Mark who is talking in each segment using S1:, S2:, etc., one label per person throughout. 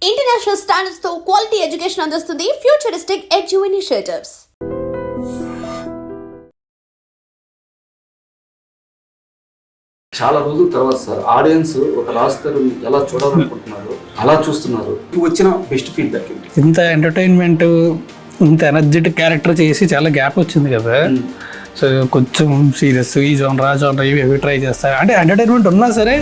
S1: International standards తో quality education అందిస్తుంది futuristic edu initiatives.
S2: చాలా రోజుల తర్వాత సార్ ఆడియన్స్ ఒక రాజ్ తరుణ్ ఎలా చూడాలనుకుంటున్నారు అలా చూస్తున్నారు. వచ్చిన బెస్ట్ ఫీడ్బ్యాక్ ఏంటి?
S3: ఇంత ఎంటర్టైన్మెంట్ ఇంత ఎనర్జెటిక్ క్యారెక్టర్ చేసి చాలా గ్యాప్ వచ్చింది కదా. సో కొంచెం సీరియస్ ఈ జోనర్ ఇవి ట్రై చేస్తారు. అంటే ఎంటర్టైన్మెంట్ ఉన్నా సరే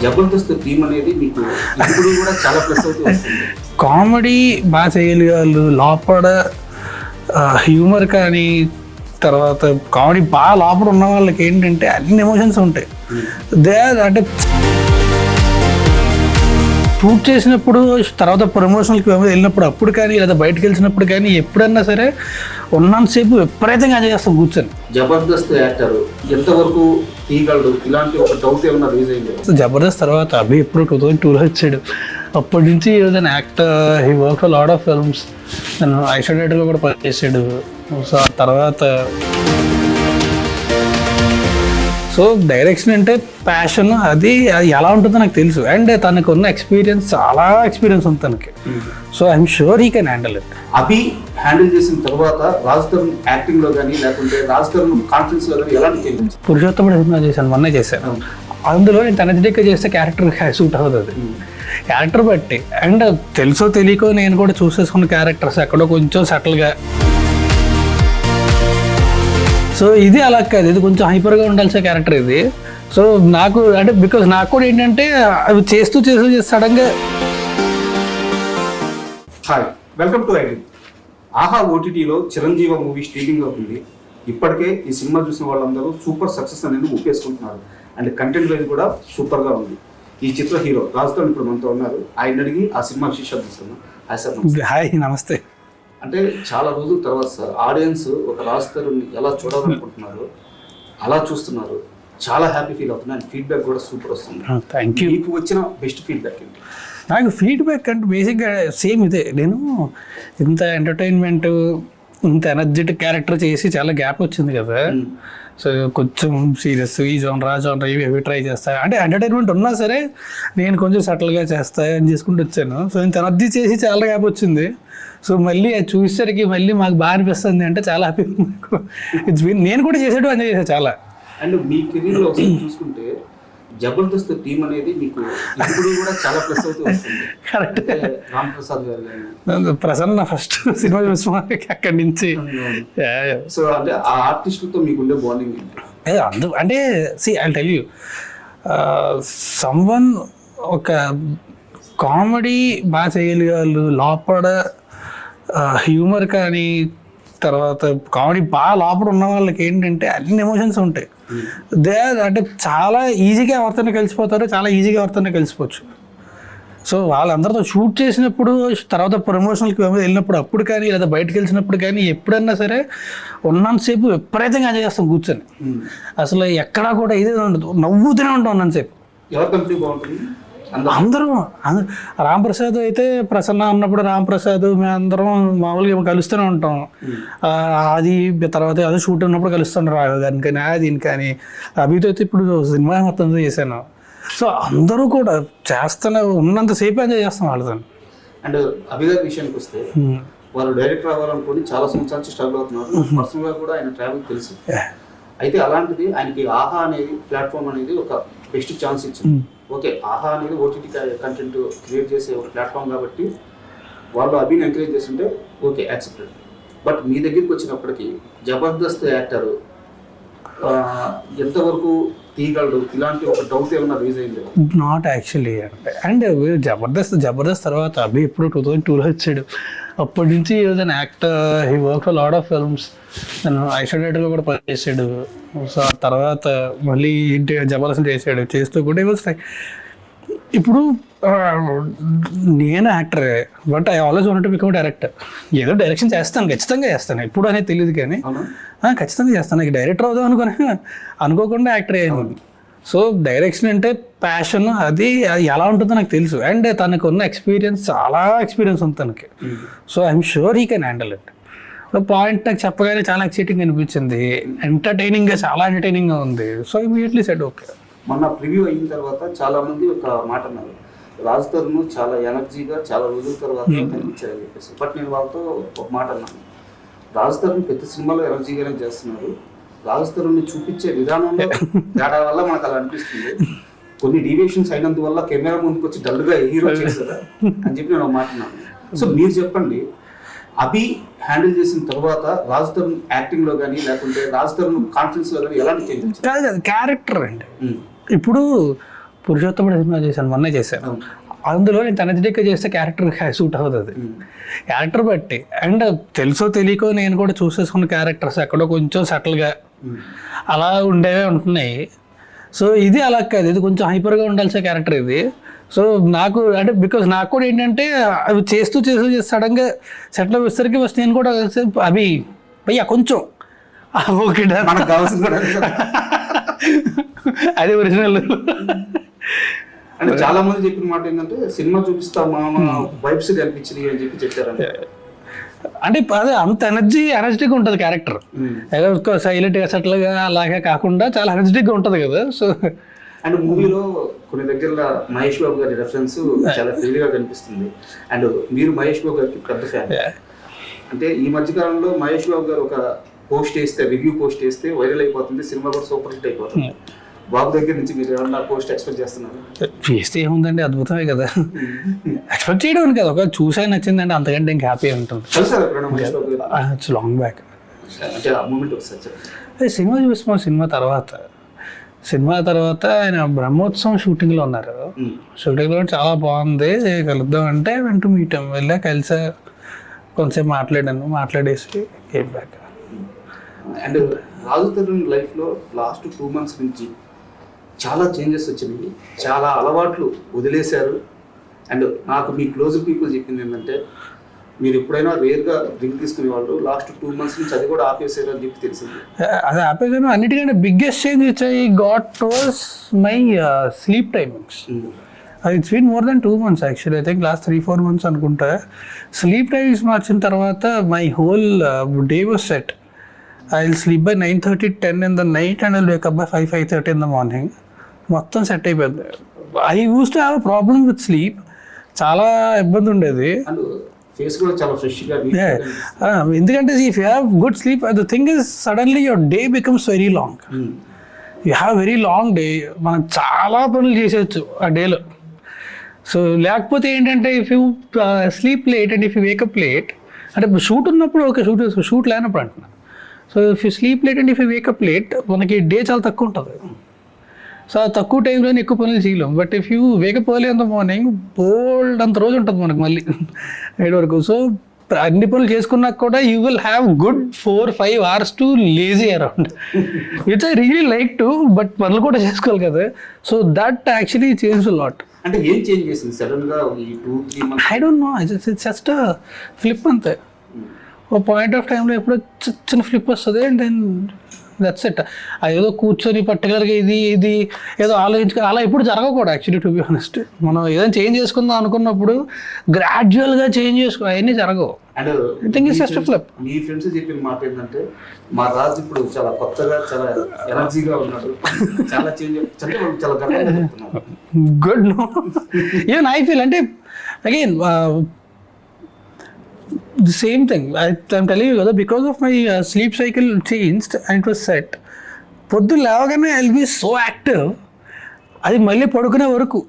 S2: జబర్దస్త్ టీమ్ అనేది మీకు ఇప్పుడు కూడా చాలా ప్లస్ అవుతూ వస్తుంది.
S3: కామెడీ బాగా చేయగలిగారు, లోపల హ్యూమర్ కానీ తర్వాత కామెడీ బాగా లోపల ఉన్న వాళ్ళకి ఏంటంటే అన్ని ఎమోషన్స్ ఉంటాయి. అంటే షూట్ చేసినప్పుడు తర్వాత ప్రమోషన్కి వెళ్ళినప్పుడు అప్పుడు కానీ లేదా బయటకు వెళ్ళినప్పుడు కానీ ఎప్పుడన్నా సరే ఉన్నంతసేపు విపరీతంగా ఎంజాయ్ చేస్తాం కూర్చొని.
S2: జబర్దస్త్ యాక్టర్ ఎంతవరకు తీయగలడు ఇలాంటి ఒక డౌట్ ఏమన్నా రేజ్ అయింది?
S3: జబర్దస్త్ తర్వాత అభి ఎప్పుడు 2002లో వచ్చాడు. అప్పటి నుంచి actor he work lot of films. నేను ఐసోలేటర్లో కూడా పనిచేసాడు. సో ఆ తర్వాత సో డైరెక్షన్ అంటే ప్యాషన్, అది ఎలా ఉంటుందో నాకు తెలుసు. అండ్ తనకు ఉన్న ఎక్స్పీరియన్స్ చాలా ఎక్స్పీరియన్స్ ఉంది తనకి. So I'm sure he can handle it.
S2: Abhi handle చేసిన తర్వాత రాజ్ తరుణ్ యాక్టింగ్ లో కానీ లేకుంటే రాజ్ తరుణ్ కాన్ఫిడెన్స్ లో కానీ ఎలాంటి చేంజెస్?
S3: పురుషోత్తముడు సినిమా చేశాను, మొన్నే చేశాను. అందులో నేను ఎనర్జెటిక్గా చేస్తే క్యారెక్టర్ సూట్ అవుతుంది క్యారెక్టర్ బట్టి. అండ్ తెలుసో తెలియకో నేను కూడా చూసేసుకున్న క్యారెక్టర్స్ ఎక్కడో కొంచెం సెటిల్గా. సో ఇది అలా కాదు, ఇది కొంచెం హైపర్గా ఉండాల్సిన క్యారెక్టర్ ఇది. సో నాకు అంటే బికాజ్ నాకు కూడా ఏంటంటే అవి చేస్తూ సడన్గా.
S2: Hi, welcome to ID. ఆహా ఓటీటీలో చిరంజీవి మూవీ స్ట్రీమింగ్ అవుతుంది. ఇప్పటికే ఈ సినిమా చూసిన వాళ్ళందరూ సూపర్ సక్సెస్ అనేది ఒప్పేసుకుంటున్నారు. అండ్ కంటెంట్ వైజ్ కూడా సూపర్గా ఉంది. ఈ చిత్ర హీరో రాజ్ తరుణ్ ఇప్పుడు మనతో ఉన్నారు. ఆయన అడిగి ఆ సినిమా విశేషాలు తీసుకున్నాం. Hi sir.
S3: హాయ్, నమస్తే.
S2: అంటే చాలా రోజుల తర్వాత సార్ ఆడియన్స్ ఒక రాజ్ తరుణ్ ఎలా చూడాలనుకుంటున్నారు అలా చూస్తున్నారు. చాలా హ్యాపీ ఫీల్ అవుతున్నారు. అండ్ ఫీడ్బ్యాక్ కూడా సూపర్ వస్తుంది.
S3: Thank you.
S2: మీకు వచ్చిన బెస్ట్ ఫీడ్బ్యాక్ ఏంటి?
S3: నాకు ఫీడ్బ్యాక్ అంటే బేసిక్గా సేమ్ ఇదే. నేను ఇంత ఎంటర్టైన్మెంట్ ఇంత ఎనర్జెటిక్ క్యారెక్టర్ చేసి చాలా గ్యాప్ వచ్చింది కదా. సో కొంచెం సీరియస్ ఈ జోనర్ ఇవి ట్రై చేస్తాను. అంటే ఎంటర్టైన్మెంట్ ఉన్నా సరే నేను కొంచెం సెటిల్గా చేస్తాను అని చేసుకుంటూ వచ్చాను. సో ఇంత ఎనర్జీ చేసి చాలా గ్యాప్ వచ్చింది. సో మళ్ళీ అది చూసేసరికి మళ్ళీ మాకు బాగా అనిపిస్తుంది. అంటే చాలా హ్యాపీ. ఇట్స్ బీన్ నేను కూడా చేసేటో ఎంజాయ్ చేశాను చాలా.
S2: అండ్ మీ కెరీర్లో ఒకసారి చూసుకుంటే జబర్దస్త్ టీమ్ అనేది మీకు ఇప్పుడు కూడా చాలా ప్లస్ అవుతూ వస్తుంది.
S3: కరెక్ట్.
S2: రామ్ ప్రసాద్ గారు కానీ
S3: ప్రసన్న ఫస్ట్ సినిమా చూసిన అక్కడి నుంచి.
S2: సో అంటే ఆ ఆర్టిస్టులతో మీకుండే బాండింగ్ ఏంటి?
S3: అంటే see I tell you, someone ఒక కామెడీ బాగా చేయగలిగారు, లోపల హ్యూమర్ కానీ తర్వాత కామెడీ బాగా లోపల ఉన్న వాళ్ళకి ఏంటంటే అన్ని ఎమోషన్స్ ఉంటాయి. అంటే చాలా ఈజీగా ఎవరితోనే కలిసిపోతారు, చాలా ఈజీగా ఎవరితోనే కలిసిపోవచ్చు. సో వాళ్ళందరితో షూట్ చేసినప్పుడు తర్వాత ప్రమోషన్కి వెళ్ళినప్పుడు అప్పుడు కానీ లేదా బయటకు వెళ్ళినప్పుడు కానీ ఎప్పుడన్నా సరే ఉన్నంతసేపు విపరీతంగా ఎంజాయ్ చేస్తాం కూర్చొని. అసలు ఎక్కడా కూడా ఇదే ఉండదు, నవ్వుతూనే ఉంటాం ఉన్నంతసేపు.
S2: ఎవరి కంపెనీ బాగుంటుంది?
S3: అందరూ రాంప్రసాద్ అయితే ప్రసన్న ఉన్నప్పుడు రాంప్రసాద్ మేమందరం మామూలుగా కలుస్తూనే ఉంటాం. అది తర్వాత అదే షూట్ ఉన్నప్పుడు కలుస్తుంటారు రాఘవ గారిని కానీ దీని కానీ. అభితో అయితే ఇప్పుడు సినిమా మొత్తం చేశాను. సో అందరూ కూడా చేస్తూనే ఉన్నంతసేపు ఎంజాయ్ చేస్తాం వాళ్ళతో.
S2: అండ్ అభి గారి విషయానికి వస్తే వాళ్ళు డైరెక్టర్ అవ్వాలనుకుని చాలా సంవత్సరాల నుంచి స్ట్రగుల్ అవుతున్నారు. పర్సనల్గా కూడా ఆయన ట్రావెల్ తెలుసు. అయితే అలాంటిది ఆయనకి ఆహా అనేది ప్లాట్ఫామ్ అనేది ఒక బెస్ట్ ఛాన్స్ ఇచ్చింది. ఓకే, ఆహా అనేది ఓటీటీ కంటెంట్ క్రియేట్ చేసే ఒక ప్లాట్ఫామ్ కాబట్టి వాళ్ళు అభిని ఎంకరేజ్ చేస్తుంటే ఓకే, యాక్సెప్టెడ్. బట్ మీ దగ్గరికి వచ్చినప్పటికీ జబర్దస్త్ యాక్టర్ ఎంతవరకు తీయగలడు ఇలాంటి ఒక డౌట్ ఏమన్నా రేజ్ అయింది?
S3: Not actually. అండ్ జబర్దస్త్ తర్వాత అభి ఎప్పుడు 2002లో వచ్చాడు. అప్పటి నుంచి actor he work lot of films. నేను ఐసోలేటర్లో కూడా పనిచేసాడు. సో ఆ తర్వాత మళ్ళీ ఇంటి జబర్దస్త్ చేసాడు. చేస్తూ కూడా ఇప్పుడు నేను యాక్టరే, but I always want to become director. ఏదో డైరెక్షన్ చేస్తాను, ఖచ్చితంగా చేస్తాను. ఎప్పుడు అనేది తెలియదు కానీ ఖచ్చితంగా చేస్తాను. నాకు డైరెక్టర్ అవుదాం అనుకోకుండా యాక్టర్ అయ్యాను. సో డైరెక్షన్ అంటే ప్యాషన్, అది ఎలా ఉంటుందో నాకు తెలుసు. అండ్ తనకు ఉన్న ఎక్స్పీరియన్స్ చాలా ఎక్స్పీరియన్స్ ఉంది తనకి. So I'm sure he can handle it. Point నాకు చెప్పగానే చాలా ఎక్సైటింగ్ అనిపించింది. ఎంటర్టైనింగ్గా చాలా ఎంటర్టైనింగ్గా ఉంది. So immediately said okay.
S2: మొన్న ప్రివ్యూ అయిన తర్వాత చాలా మంది ఒక మాట అన్నారు, రాజ్ తరుణ్ చాలా ఎనర్జీగా చాలా రోజుల తర్వాత కనిపించారని చెప్పేసి. బట్ నేను వాళ్ళతో ఒక మాట అన్నాను, రాజ్ తరుణ్ ప్రతి సినిమాలో ఎనర్జీగానే చేస్తున్నారు, రాజ్ తరుణ్ని చూపించే విధానంలో తేడా వల్ల మనకు అలా అనిపిస్తుంది, కొన్ని డీవియేషన్స్ అయినందువల్ల కెమెరా ముందుకు వచ్చి డల్గా హీరో చేస్తారా అని చెప్పి నేను ఒక మాట అన్నాను. సో మీరు చెప్పండి, అభి హ్యాండిల్ చేసిన తర్వాత రాజ్ తరుణ్ యాక్టింగ్ లో కానీ లేకుంటే రాజ్ తరుణ్ కాన్ఫిడెన్స్ లో కానీ ఎలాంటి చేంజ్ వచ్చింది?
S3: కాదు కాదు, క్యారెక్టర్ అండి. ఇప్పుడు పురుషోత్తముడు సినిమా చేశాను, మొన్నే చేశాను. అందులో నేను ఎనర్జెటిక్గా చేస్తే క్యారెక్టర్ సూట్ అవుతుంది, క్యారెక్టర్ బట్టి. అండ్ తెలుసో తెలియకో నేను కూడా చూసేసుకున్న క్యారెక్టర్స్ ఎక్కడో కొంచెం సటిల్గా అలా ఉండేవే ఉంటున్నాయి. సో ఇది అలా కాదు, ఇది కొంచెం హైపర్గా ఉండాల్సిన క్యారెక్టర్ ఇది. సో నాకు అంటే బికాజ్ నాకు కూడా ఏంటంటే అవి చేస్తూ సడన్గా సెటిల్ అయ్యేసరికి ఫస్ట్ నేను కూడా అవి భయ్యా కొంచెం ఓకే
S2: మనకు కావాల్సింది కూడా
S3: అది ఒరిజినల్.
S2: అంటే చాలా మంది చెప్పిన మాట ఏంటంటే సినిమా చూపిస్తా మామ వైబ్స్ కనిపించింది అని చెప్పి చెప్పారంటే,
S3: అంటే అదే అంత ఎనర్జెటిక్గా ఉంటుంది క్యారెక్టర్, సైలెంట్గా సెటిల్గా అలాగే కాకుండా చాలా ఎనర్జెటిక్గా ఉంటుంది కదా. సో
S2: అండ్ మూవీలో కొన్ని దగ్గర మహేష్ బాబు గారి రెఫరెన్స్ చాలా క్లియర్గా కనిపిస్తుంది. అండ్ మీరు మహేష్ బాబు గారికి పెద్ద ఫ్యాన్. అంటే ఈ మధ్యకాలంలో మహేష్ బాబు గారు ఒక పోస్ట్ వేస్తే, రివ్యూ పోస్ట్ వేస్తే వైరల్ అయిపోతుంది, సినిమా కూడా సూపర్ హిట్ అయిపోతుంది. బాబు దగ్గర నుంచి మీరు ఏమన్నా పోస్ట్ ఎక్స్పెక్ట్ చేస్తున్నారు?
S3: చేస్తే ఏముందండి, అద్భుతమే కదా. ఎక్స్పెక్ట్ చేయడం కదా, ఒక చూసా నచ్చిందంటే అంతకంటే ఇంకా హ్యాపీ ఉంటుంది. It's long back.
S2: అంటే ఆ మూమెంట్ ఒకసారి చెప్పండి.
S3: సినిమా చూస్తాం, సినిమా తర్వాత ఆయన బ్రహ్మోత్సవం షూటింగ్లో ఉన్నారు. షూటింగ్లో చాలా బాగుంది, కలుద్దాం అంటే వెంట మీటం వెళ్ళా, కలిసా, కొంచెంసేపు మాట్లాడేసి కేమ్ బ్యాక్.
S2: అండ్ రాజు తరుణ్ లైఫ్లో లాస్ట్ 2 months నుంచి చాలా చేంజెస్ వచ్చినాయి, చాలా అలవాట్లు వదిలేశారు. అండ్ నాకు మీ క్లోజ్ పీపుల్ చెప్పింది ఏంటంటే, మీరు ఎప్పుడైనా రేర్గా డ్రింక్ తీసుకునే వాళ్ళు లాస్ట్ 2 months నుంచి అది కూడా ఆపేసారు అని చెప్పి తెలిసింది.
S3: అది ఆపేసాను. అన్నిటికంటే biggest change which I got was my sleep timings. It's been more than 2 months actually. I think last 3-4 months అనుకుంటా. స్లీప్ టైమింగ్స్ మార్చిన తర్వాత my whole day was set. I'll sleep by 9:30-10 in the night and I'll wake up by 5-5:30 in the morning. మొత్తం set అయిపోయింది. I use to have a problem with sleep, చాలా ఇబ్బంది ఉండేది.
S2: Face కూడా చాలా ఫ్రెష్గా.
S3: ఎందుకంటే if you have good sleep, the thing is suddenly your day becomes very long. You have very long day, మనం చాలా పనులు చేసేయచ్చు ఆ డేలో. సో లేకపోతే ఏంటంటే if you sleep late and if you wake up late, అంటే షూట్ ఉన్నప్పుడు ఓకే, షూట్ లేనప్పుడు అంటున్నా. So if you sleep late and if you wake up late, మనకి డే చాలా తక్కువ ఉంటుంది. సో తక్కువ టైంలో ఎక్కువ పనులు చేయలేం. But if you wake up early in the morning, బోల్డ్ అంత రోజు ఉంటుంది మనకు మళ్ళీ 8 వరకు. సో అన్ని పనులు చేసుకున్నాక కూడా you will have good 4-5 hours to lazy around, which I really like to. But పనులు కూడా చేసుకోవాలి కదా. So that actually change a lot.
S2: అంటే ఏం చేంజ్ చేసింది సడన్ గా ఈ 2-3 months?
S3: I don't know, it's just flip అంతే. ఓ పాయింట్ ఆఫ్ టైంలో ఎప్పుడో చిన్న ఫ్లిప్ వస్తుంది అండ్ దెన్ దట్స్ ఇట్. ఏదో కూర్చొని పర్టికులర్గా ఇది ఏదో అలా ఎప్పుడు జరగవు కూడా యాక్చువల్లీ, టు బి హానెస్ట్. మనం ఏదైనా చేంజ్ చేసుకుందాం అనుకున్నప్పుడు గ్రాడ్యువల్గా చేంజ్ చేసుకో, అవన్నీ జరగవు.
S2: And
S3: I think it's just flip.
S2: Me friends చెప్పిన మాట ఏంటంటే, మా రాజు ఇప్పుడు చాలా కొత్తగా, చాలా ఎనర్జీగా ఉన్నాడు, చాలా చేంజ్, చాలా గర్వంగా చెప్తున్నారు.
S3: Good. No even I feel, అంటే again the same thing I'm telling you కదా, because of my sleep cycle changed and it was set. పొద్దు లేవగానే I'll be so active, అది మళ్ళీ పడుకునే వరకు.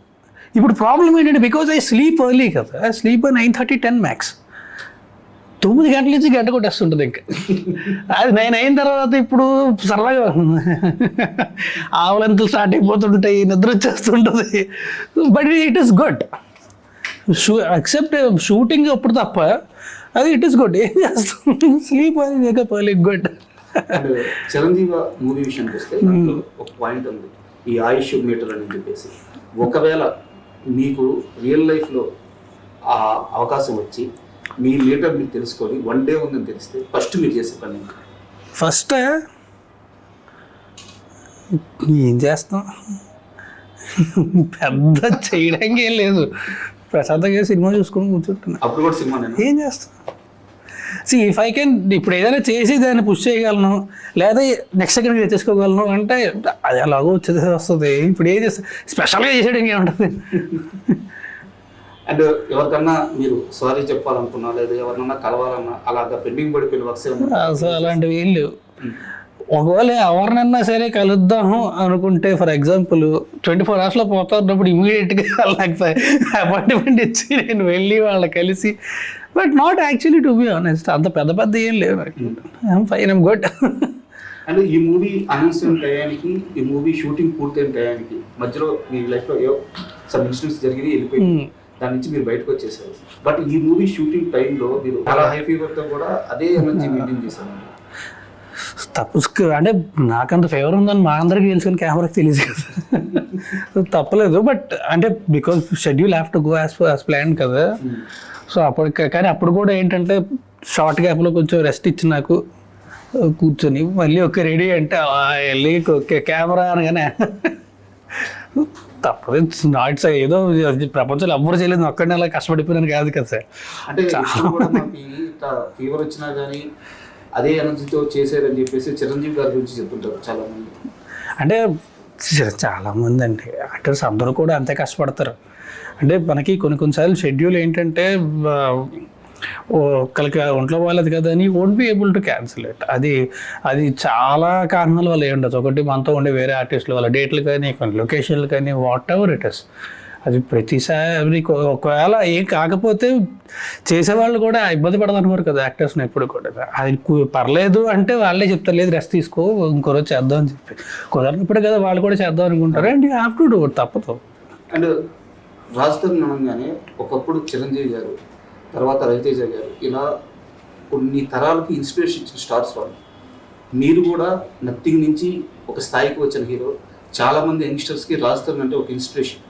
S3: ఇప్పుడు ప్రాబ్లం ఏంటంటే, బికాజ్ ఐ స్లీప్ ఎర్లీ కదా, ఐ స్లీప్ 9:30-10 max. 9 గంటల నుంచి గంట కొట్టేస్తుంటుంది ఇంకా. అది 9 అయిన తర్వాత ఇప్పుడు సరదాగా ఆవులంతలు స్టార్ట్ అయిపోతుంటాయి, నిద్ర వచ్చేస్తుంటుంది. But it is good. Except shooting అప్పుడు తప్ప అది ఇట్ ఈస్ గుడ్. ఏం చేస్తాం, స్లీప్ అది wake up early, good.
S2: Chiranjeevi movie విషయానికి వస్తే ఒక పాయింట్ ఉంది, ఈ ఆయుష్ మీటర్ అని చెప్పేసి. ఒకవేళ మీకు రియల్ లైఫ్లో ఆ అవకాశం వచ్చి మీ మీటర్ మీరు తెలుసుకొని 1 day ఉందని తెలిస్తే ఫస్ట్ మీరు చేసే పని?
S3: ఫస్ట్ ఏం చేస్తాం, పెద్ద చేయడానికి ఏం లేదు, ప్రశాంతంగా సినిమా చూసుకొని కూర్చుంటున్నా.
S2: అప్పుడు కూడా సినిమా
S3: ఏం చేస్తాం, ఇఫ్ ఐ కెన్ ఇప్పుడు ఏదైనా చేసి దాన్ని పుష్ చేయగలను లేదా నెక్స్ట్ సెకండ్ తెచ్చేసుకోగలను అంటే అది అలాగో వచ్చేది వస్తుంది. ఇప్పుడు ఏం చేస్తా స్పెషల్గా చేసేయడం ఇంకేముంటుంది.
S2: అండ్ ఎవరికన్నా మీరు సారీ చెప్పాలనుకున్నా లేదా ఎవరినన్నా కలవాలన్నా అలాగా పెండింగ్ పడిపోయిన వర్క్స్
S3: అసలు అలాంటివి ఏం లేవు. ఒకవేళ ఎవరినన్నా సరే కలుద్దాము అనుకుంటే ఫర్ ఎగ్జాంపుల్ 24 hours పోతా ఉన్నప్పుడు ఇమీడియట్గా వాళ్ళకి అపాయింట్మెంట్ ఇచ్చి నేను వెళ్ళి వాళ్ళని కలిసి, but not actually to be honest అంత పెద్ద ఏం లేవు. I'm fine, I'm good.
S2: And ఈ మూవీ అనౌన్స్మెంట్ టయానికి ఈ మూవీ షూటింగ్ పూర్తయిన టయానికి మధ్యలో మీ లైఫ్లో ఏవో సమ్ ఇన్సిడెంట్స్ జరిగి వెళ్ళిపోయింది, దాని నుంచి మీరు బయటకు వచ్చేసారు. బట్ ఈ మూవీ షూటింగ్ టైంలో మీరు చాలా హై ఫీవర్తో కూడా అదే ఎనర్జీ మెయింటైన్ చేశారు.
S3: తప్పు అంటే నాకంత ఫేవర్ ఉందని మా అందరికీ తెలుసు కానీ కెమెరాకి తెలియదు కదా, తప్పలేదు. బట్ అంటే because schedule have to go as plan కదా. సో కానీ అప్పుడు కూడా ఏంటంటే షార్ట్ గ్యాప్లో కొంచెం రెస్ట్ ఇచ్చి నాకు కూర్చొని మళ్ళీ రెడీ అంటే వెళ్ళి కెమెరా అనగానే తప్పదు. నాట్స్ ఏదో ప్రపంచంలో ఎవ్వరు చేయలేదు, ఒక్కడిని అలా కష్టపడిపోయినాను కాదు కదా సార్.
S2: అంటే ఫీవర్ వచ్చినా కానీ అదే ఎనర్జీతో చేసేదని చెప్పేసి చిరంజీవి గారి గురించి చెప్తుంటారు చాలా మంది. అంటే
S3: చాలామంది అండి యాక్టర్స్ అందరూ కూడా అంతే కష్టపడతారు. అంటే మనకి కొన్నిసార్లు షెడ్యూల్ ఏంటంటే ఒకరికి ఒంట్లో వాళ్ళది కదా అని won't be able to cancel it. అది చాలా కారణాల వల్ల ఏ ఉండదు. ఒకటి మనతో ఉండే వేరే ఆర్టిస్టుల వల్ల డేట్లు కానీ కొన్ని లొకేషన్లు కానీ వాట్ ఎవర్ ఇట్ ఇస్. అది ప్రతిసారి ఒకవేళ ఏం కాకపోతే చేసేవాళ్ళు కూడా ఇబ్బంది పడదనుకోరు కదా యాక్టర్స్ని ఎప్పుడు కూడా. అది పర్లేదు అంటే వాళ్ళే చెప్తారు లేదు రెస్ట్ తీసుకో ఇంకో రోజు చేద్దాం అని చెప్పి. కుదరనప్పుడు కదా వాళ్ళు కూడా చేద్దాం అనుకుంటారు. And you have to do it, తప్పదు.
S2: అండ్ రాజధాని అనగానే ఒకప్పుడు చిరంజీవి గారు, తర్వాత రవితేజ గారు, ఇలా కొన్ని తరాలకి ఇన్స్పిరేషన్ ఇచ్చిన స్టార్స్ వాళ్ళు. మీరు కూడా నథింగ్ నుంచి ఒక స్థాయికి వచ్చిన హీరో. చాలామంది యంగ్స్టర్స్కి రాజధాని అంటే ఒక ఇన్స్పిరేషన్.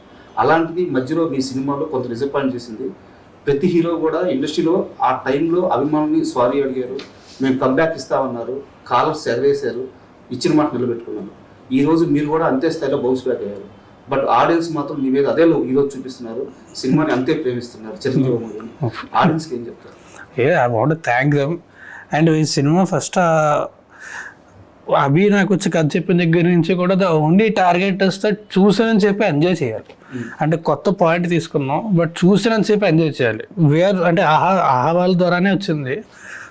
S2: అలాంటిది మధ్యలో మీ సినిమాలో కొంత డిసప్పాయింట్ చేసింది. ప్రతి హీరో కూడా ఇండస్ట్రీలో ఆ టైంలో అభిమానుల్ని సారీ అడిగారు, మేము కంబ్యాక్ ఇస్తామన్నారు, కాలర్స్ ఎగరేశారు, ఇచ్చిన మాట నిలబెట్టుకున్నారు. ఈరోజు మీరు కూడా అంతే స్థాయిలో బౌన్స్ బ్యాక్ అయ్యారు. బట్ ఆడియన్స్ మాత్రం మీ మీద అదే ఈరోజు చూపిస్తున్నారు, సినిమాని అంతే ప్రేమిస్తున్నారు. చిరంజీవి మూవీని ఆడియన్స్కి ఏం చెప్తారు?
S3: I want to thank them. And ఈ సినిమా ఫస్ట్ అభి నాకు వచ్చి కథ చెప్పిన దగ్గర నుంచి కూడా ద ఓన్లీ టార్గెట్ వస్తే చూసానని చెప్పి ఎంజాయ్ చేయాలి. అంటే కొత్త పాయింట్ తీసుకున్నాం బట్ చూసానని చెప్పి ఎంజాయ్ చేయాలి. అంటే ఆహా వాళ్ళ ద్వారానే వచ్చింది.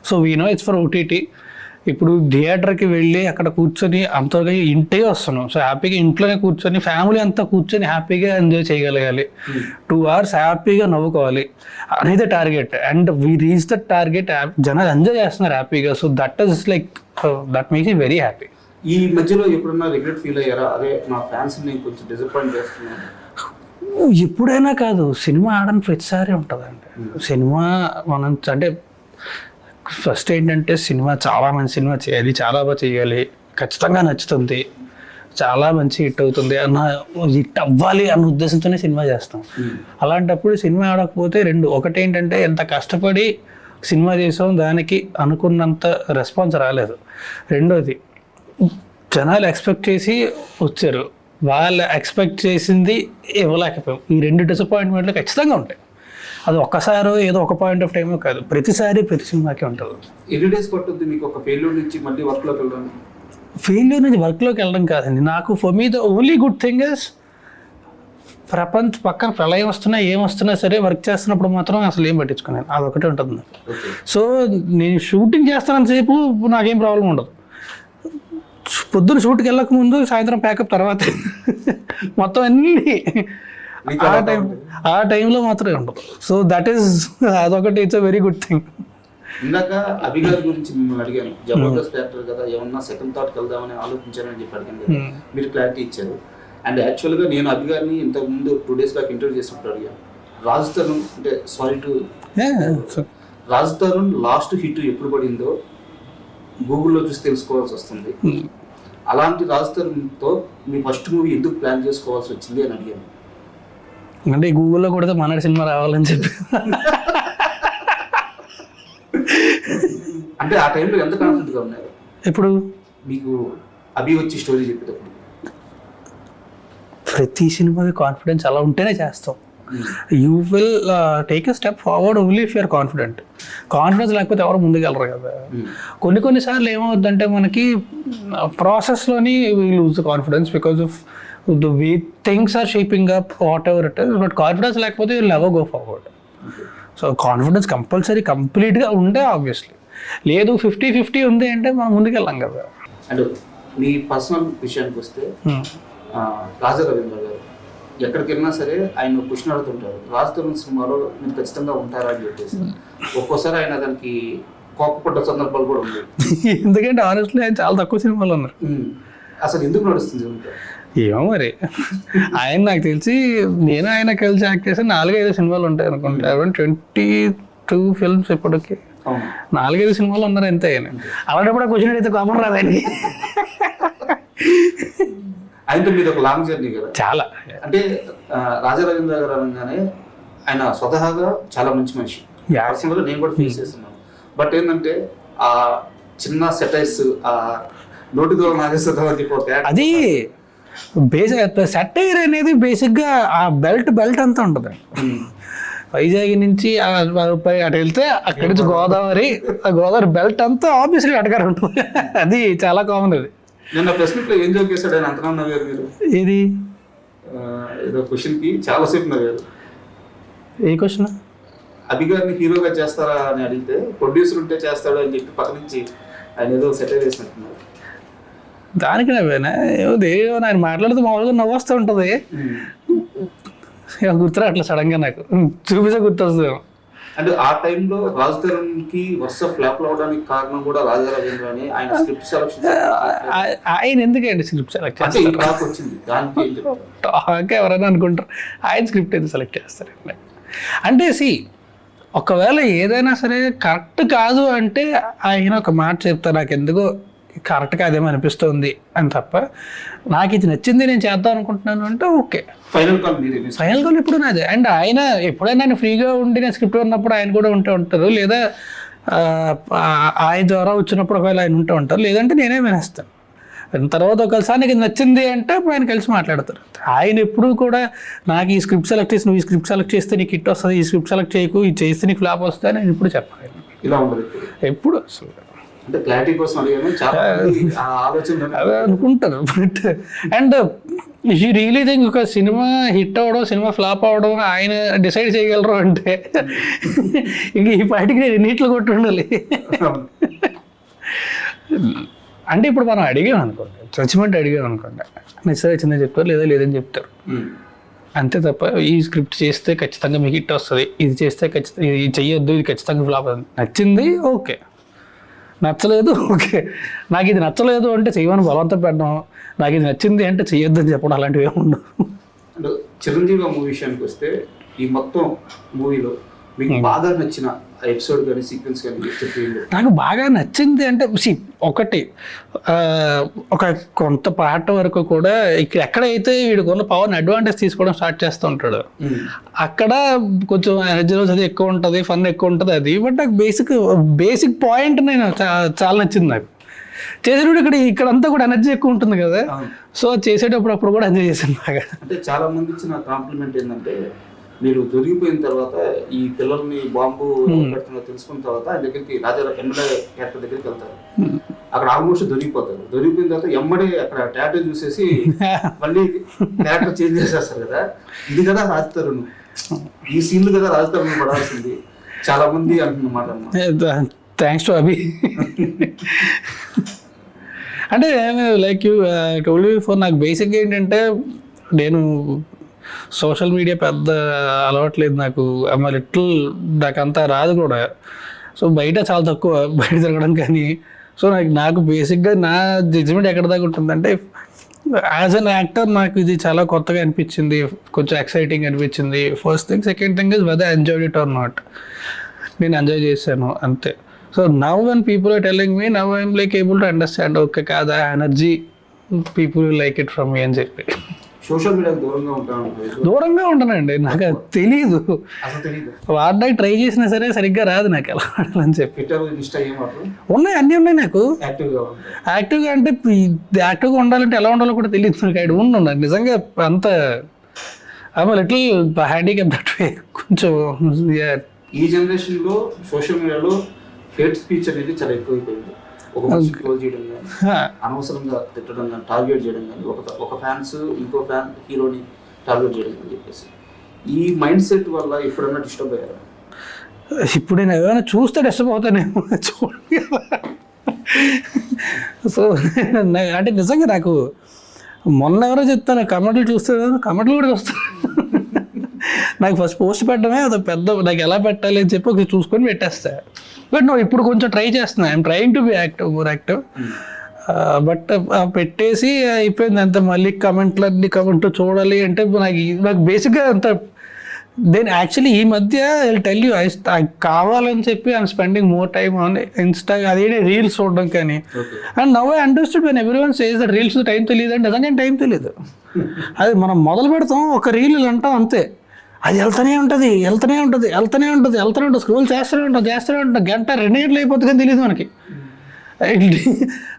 S3: So we know it's for OTT. ఇప్పుడు థియేటర్కి వెళ్ళి అక్కడ కూర్చొని అంతగా ఇంటే వస్తున్నాం. సో హ్యాపీగా ఇంట్లోనే కూర్చొని ఫ్యామిలీ అంతా కూర్చొని హ్యాపీగా ఎంజాయ్ చేయగలగాలి. 2 hours హ్యాపీగా నవ్వుకోవాలి అనేది target. And we reach the target. జనాలు ఎంజాయ్ చేస్తున్నారు హ్యాపీగా. So that is like that makes me very happy.
S2: ఈ మధ్యలో ఎప్పుడన్నా రిగ్రెట్ ఫీల్ అయ్యారా? అదే నా ఫ్యాన్స్ని కొంచెం డిసప్పాయింట్ చేస్తున్నాను.
S3: ఎప్పుడైనా కాదు, సినిమా ఆడని ప్రతిసారి ఉంటుందండి. సినిమా మనం అంటే ఫస్ట్ ఏంటంటే సినిమా చాలా మంచి సినిమా చేయాలి, చాలా బాగా చేయాలి, ఖచ్చితంగా నచ్చుతుంది, చాలా మంచి హిట్ అవుతుంది హిట్ అవ్వాలి అన్న ఉద్దేశంతోనే సినిమా చేస్తాం. అలాంటప్పుడు సినిమా ఆడకపోతే ఒకటేంటంటే ఎంత కష్టపడి సినిమా చేసాం దానికి అనుకున్నంత రెస్పాన్స్ రాలేదు. రెండోది జనాలు ఎక్స్పెక్ట్ చేసి వచ్చారు, వాళ్ళు ఎక్స్పెక్ట్ చేసింది ఇవ్వలేకపోయాం. ఈ 2 డిసప్పాయింట్మెంట్లు ఖచ్చితంగా ఉంటాయి. అది ఒక్కసారి ఏదో ఒక పాయింట్ ఆఫ్ టైమో కాదు, ప్రతిసారి ప్రతి సినిమాకి ఉంటుంది.
S2: ఎన్ని డేస్ పట్టుద్ది మీకు ఒక ఫెయిల్యూర్ నుంచి మళ్ళీ వర్క్లోకి వెళ్ళడం?
S3: ఫెయిల్యూర్ నుంచి వర్క్లోకి వెళ్ళడం కాదండి. నాకు for me the only good thing is పక్కన ప్రళయం వస్తున్నా ఏం వస్తున్నా సరే వర్క్ చేస్తున్నప్పుడు మాత్రం అసలు ఏం పట్టించుకున్నాను, అదొకటే ఉంటుంది నాకు. సో నేను షూటింగ్ చేస్తానంతసేపు నాకేం ప్రాబ్లం ఉండదు. పొద్దున షూట్కి వెళ్ళక ముందు సాయంత్రం ప్యాకప్ తర్వాత మొత్తం అన్నీ ఆ టైంలో మాత్రమే ఉండదు. సో దట్ ఈస్ అదొకటి it's a very good thing.
S2: ఇందాక అభి గారి గురించి మిమ్మల్ని అడిగాను, జబర్దస్త్ యాక్టర్ కదా ఏమన్నా సెకండ్ థాట్కి వెళ్దామని ఆలోచించారని చెప్పి అడిగాను కదా, మీరు క్లారిటీ ఇచ్చారు. అండ్ యాక్చువల్గా నేను అభి గారిని ఇంతకుముందు 2 days బ్యాక్ ఇంటర్వ్యూ చేసినప్పుడు అడిగాను, రాజ్ తరుణ్ అంటే రాజ్ తరుణ్ లాస్ట్ హిట్ ఎప్పుడు పడిందో గూగుల్లో చూసి తెలుసుకోవాల్సి వస్తుంది. అలాంటి రాజ్ తరుణ్తో మీ ఫస్ట్ మూవీ ఎందుకు ప్లాన్ చేసుకోవాల్సి వచ్చింది అని అడిగాను.
S3: అంటే గూగుల్లో కూడా మనడి సినిమా రావాలని చెప్పి.
S2: అంటే ఆ టైంలో ఎంత కాన్ఫిడెంట్గా ఉన్నారు?
S3: ఇప్పుడు
S2: మీకు అభి వచ్చి స్టోరీ చెప్పేటప్పుడు
S3: ప్రతి సినిమాకి కాన్ఫిడెన్స్ అలా ఉంటేనే చేస్తాం. You will take a step forward only if you're confident. Confidence లేకపోతే ఎవరు ముందుకెళ్ళరు కదా. కొన్నిసార్లు ఏమవుద్దంటే మనకి ప్రాసెస్లోని we lose confidence because of the way things are shaping up whatever it is. But confidence లేకపోతే you never go forward. So confidence compulsory కంప్లీట్గా ఉంటే ఆబ్వియస్లీ, లేదు 50-50 ఉంది అంటే మనం ముందుకెళ్ళాం కదా.
S2: అండ్ మీ పర్సనల్ విషయానికి వస్తే రాజా రవీంద్ర గారు ఎక్కడికి వెళ్ళినా సరే ఆయన క్వశ్చన్ అడుగుతుంటారు, రాజ్ తరుణ్ సినిమాలో మీరు ఖచ్చితంగా ఉంటారా అని చెప్పేసి. ఒక్కోసారి ఆయన దానికి కోపపడ్డ సందర్భాలు కూడా ఉన్నాయి.
S3: ఎందుకంటే ఆనెస్ట్లీ ఆయన చాలా తక్కువ సినిమాలు ఉన్నారు.
S2: అసలు ఎందుకు నడుస్తుంది?
S3: ఏమో మరి, ఆయన నాకు తెలిసి నేను ఆయన కలిసి యాక్ట్ చేసి 4-5 సినిమాలు ఉంటాయి అనుకుంటా. 22 ఫిల్మ్స్ ఇప్పటికి 4-5 సినిమాలు ఉన్నారు అంతే. ఆయన అలాంటప్పుడు క్వశ్చన్ అయితే కామన్ రాదు ఆయనకి.
S2: ఆయనతో మీద ఒక లాంగ్ జర్నీ కదా
S3: చాలా.
S2: అంటే రాజా రవీంద్ర గారు అనగానే ఆయన స్వతహాగా చాలా మంచి మనిషి. పర్సనల్గా నేను కూడా ఫేస్ చేస్తున్నాను. బట్ ఏంటంటే ఆ చిన్న సెటైర్స్, ఆ నోటితో నాగేశ్వరరావు అని చెప్పి
S3: అది సెటైర్ అనేది బేసిక్గా ఆ బెల్ట్ అంతా ఉంటుంది. వైజాగ్ నుంచి అటు వెళ్తే అక్కడి నుంచి గోదావరి, ఆ గోదావరి బెల్ట్ అంతా ఆబ్వియస్లీ అటగారు ఉంటుంది. అది చాలా కామన్. అది
S2: నిన్న ప్రెస్ మీట్ లో ఏం జోక్ చేశాడు ఆయన అంతగా నవ్వారు మీరు.
S3: ఏది
S2: ఏదో క్వశ్చన్ కి చాలా సేపు నవ్వారు.
S3: ఏ క్వశ్చన్?
S2: అభిగారిని హీరోగా చేస్తారా అని అడిగితే ప్రొడ్యూసర్ ఉంటే చేస్తాడు అని చెప్పి పక్క నుంచి ఆయన ఏదో సెటిల్ చేసినట్టున్నారు.
S3: దానికి నవ్వేనా? ఏమో ఆయన మాట్లాడితే మామూలుగా నవ్వు వస్తూ ఉంటుంది. గుర్తురా అట్లా సడన్ గా నాకు చూపిస్తే గుర్తొస్తుంది.
S2: అంటే ఆ టైంలో రాజ్ తరుణ్ కి వరుస ఫ్లాప్ అవడానికి కారణం కూడా రాజా రవీంద్ర అని ఆయన స్క్రిప్ట్ సెలక్షన్.
S3: ఆయన ఎందుకండి స్క్రిప్ట్ సెలెక్ట్ చేస్తారు? ఎవరైనా అనుకుంటారు ఆయన స్క్రిప్ట్ ఎందుకు సెలెక్ట్ చేస్తారు అంటే, ఒకవేళ ఏదైనా సరే కరెక్ట్ కాదు అంటే ఆయన ఒక మాట చెప్తారు, నాకు ఎందుకో కరెక్ట్ కాదేమో అనిపిస్తుంది అని తప్ప, నాకు ఇది నచ్చింది నేను చేద్దాం అనుకుంటున్నాను అంటే ఓకే, ఫైనల్ కాల్ ఇప్పుడు నాదే. అండ్ ఆయన ఎప్పుడైనా నేను ఫ్రీగా ఉండి నేను స్క్రిప్ట్ ఉన్నప్పుడు ఆయన కూడా ఉంటారు, లేదా ఆయన ద్వారా వచ్చినప్పుడు ఒకవేళ ఆయన ఉంటారు, లేదంటే నేనే వినేస్తాను. తర్వాత ఒకసారి నాకు ఇది నచ్చింది అంటే ఆయన కలిసి మాట్లాడతారు. ఆయన ఎప్పుడు కూడా నాకు ఈ స్క్రిప్ట్ సెలెక్ట్ చేసి, నువ్వు ఈ స్క్రిప్ట్ సెలెక్ట్ చేస్తే నీకు హిట్ వస్తుంది, ఈ స్క్రిప్ట్ సెలెక్ట్ చేయకు, ఇది చేస్తే నీకు ఫ్లాప్ వస్తుంది అని ఎప్పుడు చెప్పాలి.
S2: ఇలా ఉండదు
S3: ఎప్పుడు అసలు.
S2: అంటే క్లారిటీ కోసం అడిగాను, చాలా ఆలోచన
S3: అదే అనుకుంటారు. But and you really think ఒక సినిమా హిట్ అవ్వడం, సినిమా ఫ్లాప్ అవ్వడం ఆయన డిసైడ్ చేయగలరు అంటే ఇంక ఈ పాటికి నేను నీటిలో కొట్టి ఉండాలి. అంటే ఇప్పుడు మనం అడిగాం అనుకోండి, జడ్జిమెంట్ అడిగాం అనుకోండి, నచ్చితే వచ్చిందని చెప్తారు, లేదా లేదని చెప్తారు అంతే తప్ప ఈ స్క్రిప్ట్ చేస్తే ఖచ్చితంగా మీకు హిట్ వస్తుంది, ఇది చేస్తే ఖచ్చితంగా, ఇది చెయ్యొద్దు, ఇది ఖచ్చితంగా ఫ్లాప్ అవుతుంది. నచ్చింది ఓకే, నచ్చలేదు ఓకే. నాకు ఇది నచ్చలేదు అంటే చెయ్యమని బలవంతం పెట్టడం, నాకు ఇది నచ్చింది అంటే చెయ్యొద్దు అని చెప్పడం, అలాంటివి ఏమి ఉండవు.
S2: చిరంజీవి మూవీ విషయానికి వస్తే ఈ మొత్తం మూవీలో మీకు బాగా నచ్చిన ఎపిసోడ్ కానీ సీక్వెన్స్ కానీ చెప్పింది?
S3: నాకు బాగా నచ్చింది అంటే ఒకటి, ఒక కొంత పార్ట్ వరకు కూడా ఎక్కడైతే వీడికున్న పవర్ని అడ్వాంటేజ్ తీసుకోవడం స్టార్ట్ చేస్తూ ఉంటాడు, అక్కడ కొంచెం ఎనర్జీ అది ఎక్కువ ఉంటుంది, ఫన్ ఎక్కువ ఉంటుంది అది. బట్ నాకు బేసిక్ పాయింట్ నేను చాలా నచ్చింది నాకు. చేసేటప్పుడు ఇక్కడంతా కూడా ఎనర్జీ ఎక్కువ ఉంటుంది కదా, సో చేసేటప్పుడు అప్పుడు కూడా ఎంజాయ్ చేశాను బాగా.
S2: అంటే చాలా మంది ఇచ్చిన కాంప్లిమెంట్ ఏంటంటే, మీరు దొరికిపోయిన తర్వాత ఈ పిల్లల్ని బాంబు పెడుతున్నా తెలుసుకున్న తర్వాత ఆయన దగ్గరికి రాజా ఎమ్మెల్యే క్యారెక్టర్ దగ్గరికి వెళ్తారు, అక్కడ ఆల్మోస్ట్ దొరికిపోతారు. దొరికిపోయిన తర్వాత ఎమ్మడే అక్కడ టాటూ చూసేసి మళ్ళీ క్యారెక్టర్ చేంజ్ చేసేస్తారు కదా. ఇది కదా రాజ్ తరుణ్, ఈ సీన్లు కదా రాజ్ తరుణ్ పడాల్సింది చాలా మంది అంటున్నమాట.
S3: థ్యాంక్స్ టు అభి. అంటే like you told you before, నాకు బేసిక్గా ఏంటంటే నేను సోషల్ మీడియా పెద్ద అలవాట్లేదు నాకు, నాకు అంతా రాదు కూడా. సో బయట చాలా తక్కువ బయట తిరగడం కానీ. సో నాకు బేసిక్గా నా జడ్జిమెంట్ ఎక్కడ దాకా ఉంటుందంటే, యాజ్ అన్ యాక్టర్ నాకు ఇది చాలా కొత్తగా అనిపించింది, కొంచెం ఎక్సైటింగ్ అనిపించింది first thing. Second thing is whether enjoyed it or not, నేను ఎంజాయ్ చేశాను అంతే. So now when people are telling me, now I'm like able to understand, okay కాదా energy people like it from me అని చెప్పి.
S2: Social మీడియాకి
S3: దూరంగా ఉంటానండి, నాకు అది తెలీదు, వాడడానికి ట్రై చేసినా సరే సరిగ్గా రాదు నాకు ఎలా వాడాలని చెప్పి. ఉన్నాయి, అన్నీ ఉన్నాయి నాకు. యాక్టివ్గా అంటే యాక్టివ్గా ఉండాలంటే ఎలా ఉండాలో కూడా తెలియదు నాకు. ఐ డోంట్ నో, నాకు నిజంగా అంత I'm little handicap that way కొంచెం.
S2: ఈ జనరేషన్ లో సోషల్ మీడియాలో హేట్ స్పీచ్ అనేది చాలా ఎక్కువైపోయింది. ఒక మనిషి క్లోజ్ చేయడం కానీ, అనవసరంగా తిట్టడం కానీ, టార్గెట్ చేయడం కానీ, ఒక ఫ్యాన్స్ ఇంకో ఫ్యాన్ హీరోని టార్గెట్ చేయడం అని చెప్పేసి ఈ మైండ్ సెట్ వల్ల ఎప్పుడన్నా డిస్టర్బ్ అయ్యారా?
S3: ఇప్పుడు నేను ఏమైనా చూస్తే డిస్టర్బ్ అవుతానేమో చూడండి. సో అంటే నిజంగా నాకు మొన్న ఎవరో చెప్తాను కమెంట్లు చూస్తే కమెంట్లు కూడా చూస్తాను. నాకు ఫస్ట్ పోస్ట్ పెట్టడమే అది పెద్ద, నాకు ఎలా పెట్టాలి అని చెప్పి ఒకటి చూసుకొని పెట్టేస్తా. బట్ నువ్వు ఇప్పుడు కొంచెం ట్రై చేస్తున్నా, I'm trying to be more active. But పెట్టేసి అయిపోయింది అంత. మళ్ళీ కమెంట్ చూడాలి అంటే నాకు బేసిక్గా అంత. దెన్ యాక్చువల్లీ ఈ మధ్య టెల్ యూ కావాలని చెప్పి I'm spending more time on Insta, అదేంటి రీల్స్ చూడడం కానీ. And now I understood when everyone says that reels time తెలియదు అంటే నిజంగా టైం తెలియదు. అది మనం మొదలు పెడతాం ఒక రీల్ అంటాం అంతే, అది వెళ్తూనే ఉంటుంది, స్క్రోల్ చేస్తూనే ఉంటాం, గంట 2 గంటలు అయిపోతుంది కానీ తెలియదు మనకి.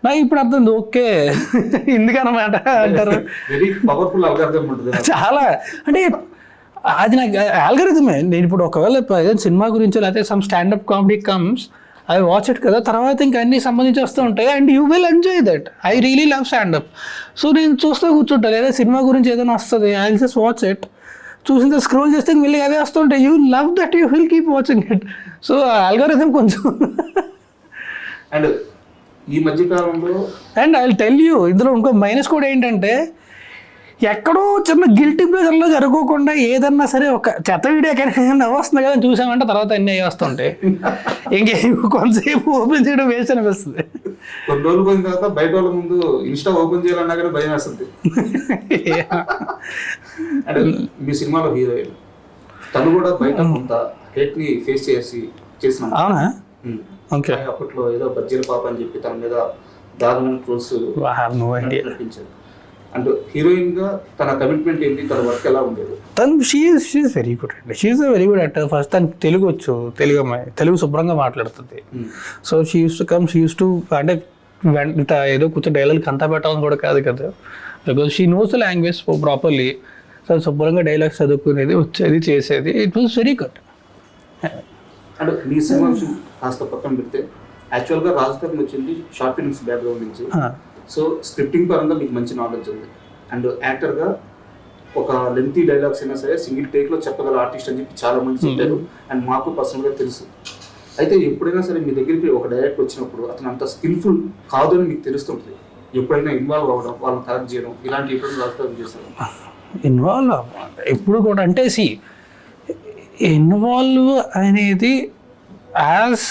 S3: నాకు ఇప్పుడు అర్థం ఓకే ఎందుకనమాట అంటారు. చాలా అంటే అది నాకు ఆల్గరిథమే. నేను ఇప్పుడు ఒకవేళ సినిమా గురించి లేకపోతే some standup comedy comes, I watch it కదా, తర్వాత ఇంకా అన్ని సంబంధించి వస్తూ ఉంటాయి. And you will enjoy that. I really love standup. So నేను చూస్తూ కూర్చుంటాను, లేదా సినిమా గురించి ఏదైనా వస్తుంది, I will just watch it. చూసిన స్క్రోల్ చేస్తే మళ్ళీ అదే వస్తుంటాయి. You love that, you will keep watching it. So algorithm కొంచెం.
S2: అండ్ ఈ మధ్యకాలంలో
S3: and I will tell you ఇందులో ఇంకో మైనస్ కూడా ఏంటంటే, ఎక్కడో చిన్న గిల్టీ ప్లేజర్లో జరగకుండా ఏదన్నా సరే ఒక చెత్త వీడియో కానీ వస్తుంది కదా చూసామంటే తర్వాత అన్నీ అయ్యి వస్తుంటాయి. ఇంకే కొంతసేపు ఓపెన్ చేయడం వేస్ట్ అనిపిస్తుంది.
S2: కొన్ని రోజులు పోయిన తర్వాత బయట వాళ్ళ ముందు ఇన్స్టా ఓపెన్ చేయాలన్నా కానీ భయం వేస్తుంది. అంటే మీ సినిమాలో హీరోయిన్ తను కూడా బయట కొంత హేట్ ని ఫేస్ చేసిన.
S3: అవునా? ఓకే.
S2: అప్పట్లో ఏదో బజ్జీల పాప అని చెప్పి తన మీద దారుణమైన ట్రోల్స్ నటించారు. అండ్ హీరోయిన్ గా తన కమిట్మెంట్ ఏంటి, తన వర్క్ ఎలా ఉండేది?
S3: తను షీఈస్ వెరీ గుడ్ అండి. She's very good actor. First తనకు తెలుగు వచ్చు, తెలుగు శుభ్రంగా మాట్లాడుతుంది. So she used to come, she used to అంటే ఏదో కొంచెం డైలాగ్ అంతా పెట్టాలని కూడా కాదు కదా, because she knows the language properly. So శుభ్రంగా డైలాగ్స్ చదువుకునేది, వచ్చేది, చేసేది. It was very good.
S2: And మీ సినిమా కాస్త పక్కన పెడితే యాక్చువల్గా రాజ్ తరుణ్ వచ్చింది షార్ట్ ఫిల్మ్స్ బ్యాక్గ్రౌండ్ నుంచి. సో స్క్రిప్టింగ్ పరంగా మీకు మంచి నాలెడ్జ్ ఉంది. అండ్ యాక్టర్గా ఒక లెంతీ డైలాగ్స్ అయినా సరే సింగిల్ టేక్లో చెప్పగల ఆర్టిస్ట్ అని చెప్పి చాలా మంది చెప్పారు. అండ్ మాకు పర్సనల్గా తెలుసు. అయితే ఎప్పుడైనా సరే మీ దగ్గరికి ఒక డైరెక్టర్ వచ్చినప్పుడు అతను అంత స్కిల్ఫుల్ కాదు అని మీకు తెలుస్తుంటుంది. ఎప్పుడైనా ఇన్వాల్వ్ అవ్వడం, వాళ్ళని కరెక్ట్ చేయడం, ఇలాంటి ఎప్పుడైనా రాజకీయం చేస్తారు?
S3: ఇన్వాల్వ్ ఎప్పుడు కూడా అంటే ఇన్వాల్వ్ అనేది as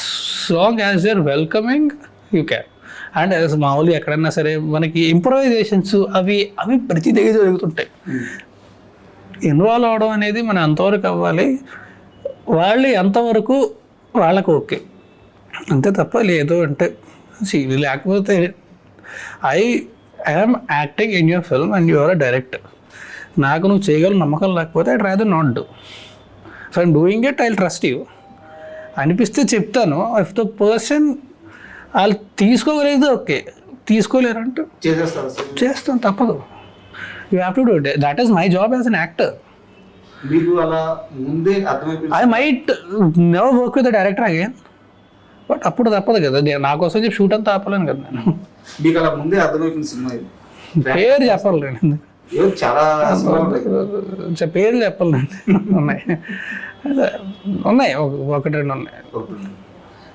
S3: long as you're welcoming you can. And మామూలుగా ఎక్కడన్నా సరే మనకి ఇంప్రొవైజేషన్స్ అవి ప్రతి దగ్గర జరుగుతుంటాయి. ఇన్వాల్వ్ అవడం అనేది మనం ఎంతవరకు అవ్వాలి, వాళ్ళు ఎంతవరకు వాళ్ళకు ఓకే అంతే తప్ప లేదు అంటే లేకపోతే I am acting in your film and your a director. నాకు నువ్వు చేయగల నమ్మకం లేకపోతే I rather not do. So I'm doing it, I will trust you అనిపిస్తే చెప్తాను. ఇఫ్ ద పర్సన్ వాళ్ళు తీసుకోగలేదు ఓకే, తీసుకోలేరంటే చేస్తాను, తప్పదు. You have to do it. That is my job as an actor.
S2: మీకు అలా ముందే అర్థమైపోయింది?
S3: I might never work with the director again, but అప్పుడు తప్పదు కదా, నా కోసం చెప్పి షూట్ అంతా ఆపలేను కదా నేను.
S2: మీకు అలా ముందే అర్థమైపోయింది సినిమా ఇది?
S3: పేరు చెప్పాలి,
S2: చాలా
S3: పేరు చెప్పాలి. ఉన్నాయి ఒకటి రెండు ఉన్నాయి.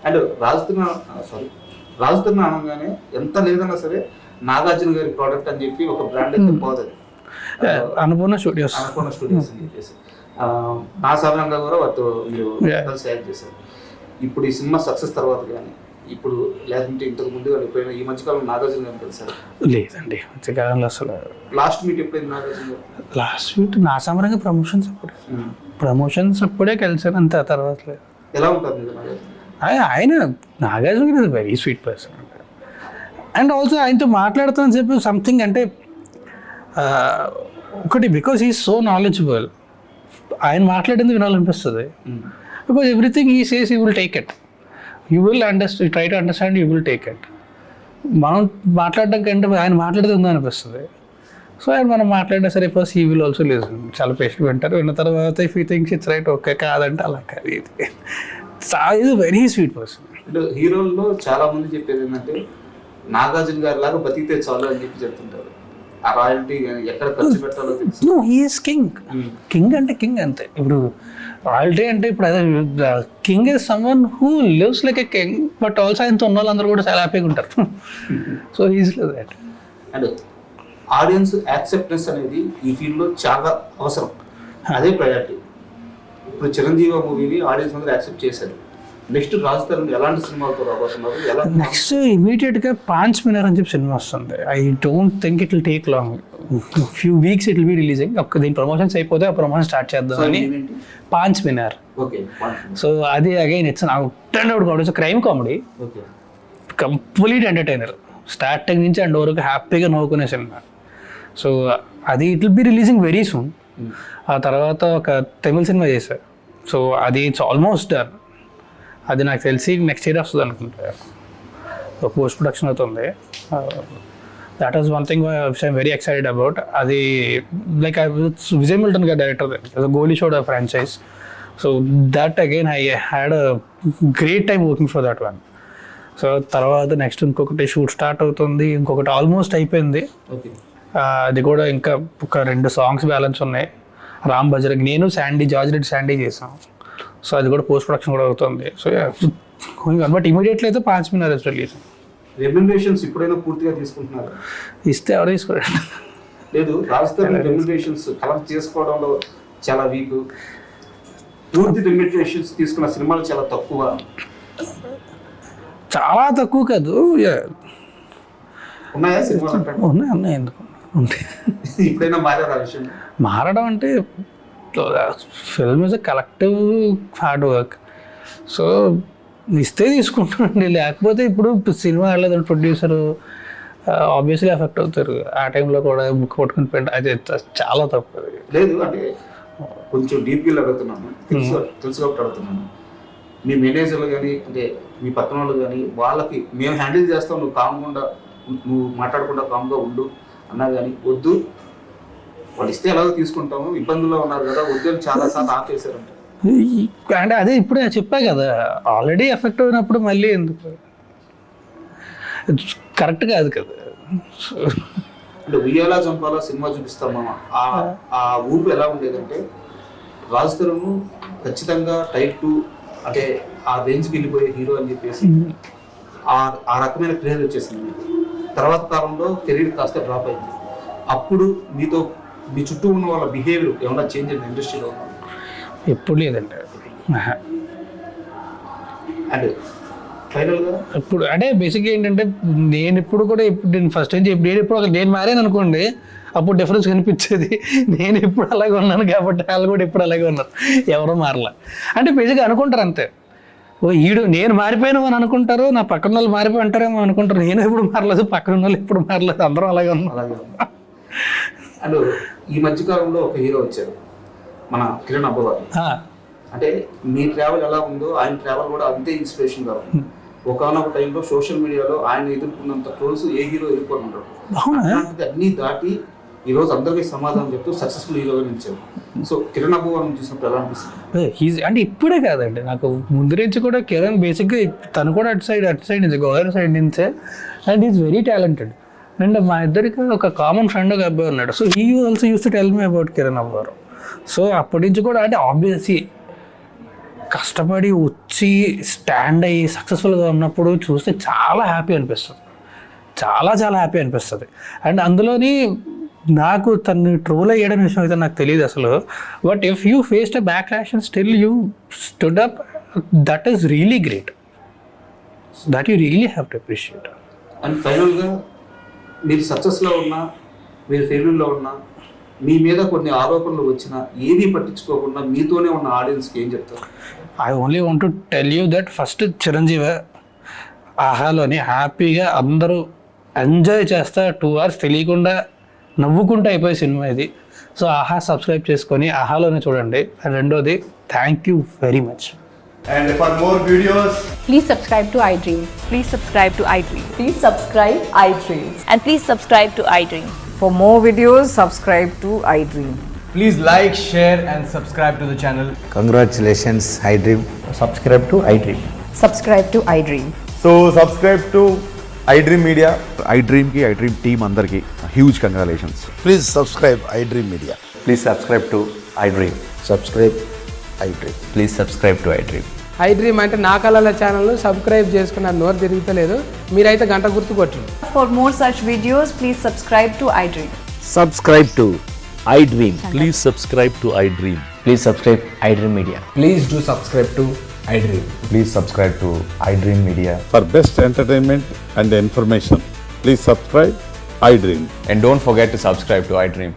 S2: అండ్ రాజ్ తరుణ్ అనగానే ఎంత లేదన్నా సరే నాగార్జున గారి ప్రోడక్ట్ అని చెప్పి ఒక బ్రాండ్ అయితే పోతుంది,
S3: అన్నపూర్ణ స్టూడియోస్
S2: అని చెప్పేసి. నా సాధారణంగా కూడా వాటితో మీరు కలిసి యాక్ట్ చేశారు. ఇప్పుడు ఈ సినిమా సక్సెస్ తర్వాత కానీ ఇప్పుడు లేదంటే ఇంతకు ముందు కానీ ఎప్పుడైనా ఈ మధ్యకాలం నాగార్జున గారిని కలిసారు?
S3: లేదండి, మధ్యకాలంలో అసలు.
S2: లాస్ట్ మీట్ ఎప్పుడైంది నాగార్జున గారు?
S3: లాస్ట్ మీట్ నా సమరంగా ప్రమోషన్స్ అప్పుడే కలిసాను అంతే, తర్వాత లేదు.
S2: ఎలా ఉంటుంది
S3: ఆయన? నాగార్జున గారు is very sweet person. And also ఆయనతో మాట్లాడుతానని చెప్పి సంథింగ్ అంటే ఒకటి, బికాస్ హీ సో నాలెడ్జబుల్, ఆయన మాట్లాడింది వినాలనిపిస్తుంది. Because everything he says you will take it, you will try to understand, you will take it. మనం మాట్లాడడం కంటే ఆయన మాట్లాడితే ఉందనిపిస్తుంది. సో అండ్ మనం మాట్లాడినా సరే first he will also listen, చాలా పేషెంట్ వింటారు. విన్న తర్వాత if you thinks it's right okay, కాదంటే అలా కాదు. ఇది ఈజ్ వెరీ స్వీట్ పర్సన్.
S2: అంటే హీరోల్లో చాలా మంది చెప్పేది ఏంటంటే నాగార్జున గారి లాగా బతికితే చాలు అని చెప్పి చెప్తుంటారు. ఆ రాయల్టీ ఎక్కడ ఖర్చు పెట్టాలో తెలుసు.
S3: No, he's king. కింగ్ అంటే కింగ్ అంతే. ఇప్పుడు రాయల్టీ అంటే ఇప్పుడు అదే king is someone who lives like a king, but also ఆయనతో ఉన్న వాళ్ళందరూ కూడా చాలా హ్యాపీగా ఉంటారు. So he's like that.
S2: And audience acceptance అనేది ఈ ఫీల్డ్లో చాలా అవసరం, అదే ప్రయారిటీ. ఇప్పుడు చిరంజీవి మూవీని ఆడియన్స్ అందరూ యాక్సెప్ట్ చేశారు. నెక్స్ట్ రాజ్ తరుణ్ ఎలాంటి సినిమాలతో రాబోతున్నారు? ఎలా
S3: నెక్స్ట్ ఇమీడియట్గా 5 మినిట్ అని చెప్పి సినిమా వస్తుంది. I don't think it will take long, few weeks it will be releasing. దీని ప్రమోషన్స్ అయిపోతే ఆ ప్రమోషన్ స్టార్ట్ చేద్దాం అని 5 మినిట్.
S2: ఓకే.
S3: సో అది again it's out crime comedy,
S2: okay,
S3: complete entertainer. Starting నుంచి అండ్ వరకు హ్యాపీగా నవ్వుకునే సినిమా. సో అది it will be releasing very soon. ఆ తర్వాత ఒక తమిళ సినిమా చేశారు. సో అది ఇట్స్ ఆల్మోస్ట్ డన్. అది నాకు తెలిసి నెక్స్ట్ ఇయర్ వస్తుంది అనుకుంటా. పోస్ట్ ప్రొడక్షన్ అవుతుంది. That is one thing which I'm very excited about. అది లైక్ విజయ్ మిల్టన్ గారు director, Goli showed franchise. So that again I had a great time working for that one. So తర్వాత next ఇంకొకటి shoot start అవుతుంది, ఇంకొకటి almost అయిపోయింది.
S2: Okay.
S3: అది కూడా ఇంకా ఒక 2 సాంగ్స్ బ్యాలెన్స్ ఉన్నాయి. రామ్ బజరంగ్, నేను జార్జ్ రెడ్డి శాండీ చేసాం. సో అది కూడా పోస్ట్ ప్రొడక్షన్ కూడా అవుతుంది. సో బట్ ఇమీడియట్లీ అయితే 5 మినిట్ రిలీజ్.
S2: రెమ్యునరేషన్స్ ఇప్పుడైనా పూర్తిగా తీసుకుంటున్నారు?
S3: ఇస్తే ఎవరు తీసుకోండి.
S2: లేదు, రాజ్ తరుణ్ రెమ్యునరేషన్స్ కలెక్ట్ చేసుకోవడంలో చాలా వీక్. పూర్తి రెమ్యునరేషన్స్ తీసుకున్న సినిమాలు చాలా తక్కువ.
S3: చాలా తక్కువ కాదు,
S2: ఉన్నాయా సినిమాలు?
S3: ఉన్నాయి ఎందుకు ఉంటాయి.
S2: ఇప్పుడైనా మారారు ఆ విషయం?
S3: మారడం అంటే film is a collective hard work. So ఇస్తే తీసుకుంటానండి, లేకపోతే ఇప్పుడు సినిమా వెళ్ళదు ప్రొడ్యూసర్ ఆబ్వియస్లీ ఎఫెక్ట్ అవుతారు. ఆ టైంలో కూడా బుక్ పట్టుకుని పెంట అది చాలా తప్పు.
S2: లేదు అంటే కొంచెం డీప్గా అడుగుతున్నాను, తెలుసు కాబట్టి అడుగుతున్నాను. మీ మేనేజర్లు కానీ అంటే మీ పక్కన వాళ్ళు కానీ వాళ్ళకి మేము హ్యాండిల్ చేస్తాం, నువ్వు మాట్లాడకుండా కామ్గా ఉండు అన్నా కానీ వద్దు, వాళ్ళు ఇస్తే ఎలాగో తీసుకుంటాము, ఇబ్బందుల్లో ఉన్నారు కదా వద్దు అని చాలాసార్లు ఆఫ్ చేశారంట.
S3: అంటే అదే ఇప్పుడే చెప్పా కదా, ఆల్రెడీ ఎఫెక్ట్ అయినప్పుడు మళ్ళీ ఎందుకు, కరెక్ట్ కాదు కదా.
S2: అంటే ఉయ్యాలా చంపాలా సినిమా చూపిస్తామా, ఆ ఊపు ఎలా ఉండేదంటే రాజ్ తరుణ్ ఖచ్చితంగా టైప్ 2 అంటే ఆ రేంజ్కి వెళ్ళిపోయే హీరో అని చెప్పేసి ఆ రకమైన క్రేజ్ వచ్చేసింది. తర్వాత కాలంలో కెరీర్ కాస్త డ్రాప్ అయింది. అప్పుడు మీ చుట్టూ ఉన్న వాళ్ళ బిహేవియర్ ఏమైనా చేంజ్ అయింది ఇండస్ట్రీలో?
S3: ఎప్పుడు లేదండి.
S2: అంటే ఫైనల్గా
S3: ఇప్పుడు అంటే బేసిక్గా ఏంటంటే నేను ఇప్పుడు కూడా నేను ఫస్ట్ నుంచి నేను మారాను అనుకోండి, అప్పుడు డిఫరెన్స్ కనిపించేది. నేను ఎప్పుడు అలాగే ఉన్నాను కాబట్టి వాళ్ళు కూడా ఎప్పుడు అలాగే ఉన్నారు, ఎవరో మారలా. అంటే బేసిక్గా అనుకుంటారు అంతే, ఓ నేను మారిపోయాను అని అనుకుంటారు, నా పక్కన వాళ్ళు మారిపోయి అంటారేమో అనుకుంటారు. నేను ఎప్పుడు మారలేదు, పక్కన వాళ్ళు ఎప్పుడు మారలేదు, అందరం అలాగే ఉన్నారు.
S2: అండ్ ఈ మధ్యకాలంలో ఒక హీరో వచ్చారు, మన కిరణ్ అబ్బవర్. అంటే మీ ట్రావెల్ ఎలా ఉందో ఆయన ట్రావెల్ కూడా అంతే ఇన్స్పిరేషన్గా ఉంది. ఒకనొక టైంలో సోషల్ మీడియాలో ఆయన ఎదుర్కొన్నంత ట్రోల్స్ ఏ హీరో ఎదుర్కొంటారు. అలాంటిది అన్నీ దాటి ఈరోజు అందరికీ సమాధానం చెప్తూ సక్సెస్ఫుల్ హీరోగా నిలిచారు. సో కిరణ్ అబ్బవరం చూసినప్పుడు ఎలా అనిపిస్తుంది?
S3: అంటే ఇప్పుడే కాదండి, నాకు ముందు నుంచి కూడా కిరణ్ బేసిక్గా తను కూడా అటు సైడ్ నుంచి గోదావరి సైడ్ నుంచే, and is very talented. And మా ఇద్దరికి ఒక కామన్ ఫ్రెండ్ ఒక అబ్బాయి ఉన్నాడు. So he also use to tell me about Kiran Abbavaram. So అప్పటి నుంచి కూడా అంటే ఆబ్వియస్లీ కష్టపడి వచ్చి స్టాండ్ అయ్యి సక్సెస్ఫుల్గా ఉన్నప్పుడు చూస్తే చాలా హ్యాపీ అనిపిస్తుంది, చాలా హ్యాపీ అనిపిస్తుంది. అండ్ అందులోని నాకు తను ట్రోల్ అయ్యడం విషయం అయితే నాకు తెలియదు అసలు. But if you faced a back lash and still you stood up, that is really great, that you really have to appreciate.
S2: And ఫైనల్గా మీరు సక్సెస్లో ఉన్నా మీరు ఫెయిల్యూర్లో ఉన్నా మీ మీద కొన్ని ఆరోపణలు వచ్చినా ఏది పట్టించుకోకుండా మీతోనే ఉన్న ఆడియన్స్కి ఏం చెప్తారు?
S3: I only want to tell you that first Chiranjeevi ఆహాలోని హ్యాపీగా అందరూ ఎంజాయ్ చేస్తా 2 hours తెలియకుండా నవ్వుకుంటూ అయిపోయే సినిమా ఇది. సో ఆహా సబ్స్క్రైబ్ చేసుకొని ఆహాలోనే చూడండి. అండ్ రెండోది thank you very much.
S4: And for more videos,
S5: please subscribe to iDream.
S6: Please subscribe to iDream.
S5: Please subscribe iDream.
S6: And please subscribe to iDream.
S5: For more videos, subscribe to iDream.
S6: Please like, share, and subscribe to the channel.
S7: Congratulations, iDream.
S6: Subscribe to iDream.
S5: Subscribe to iDream.
S4: So subscribe to iDream Media.
S8: iDream ki iDream team andarki huge congratulations.
S7: Please subscribe iDream Media.
S8: Please subscribe to iDream.
S7: Subscribe iDream.
S8: Please subscribe to iDream.
S9: I dream అంటే నా కళల ఛానల్ను subscribe చేసుకున్న నోరు తిరుగుతలేదు మీరైతే గంట గుర్తు కొట్టండి.
S5: For more such videos, please subscribe to iDream.
S10: Subscribe to iDream. Please subscribe to iDream. Please subscribe iDream Media.
S6: Please do subscribe to iDream.
S8: Please subscribe to iDream Media.
S11: For best entertainment and information, please subscribe iDream.
S8: And don't forget to subscribe to iDream.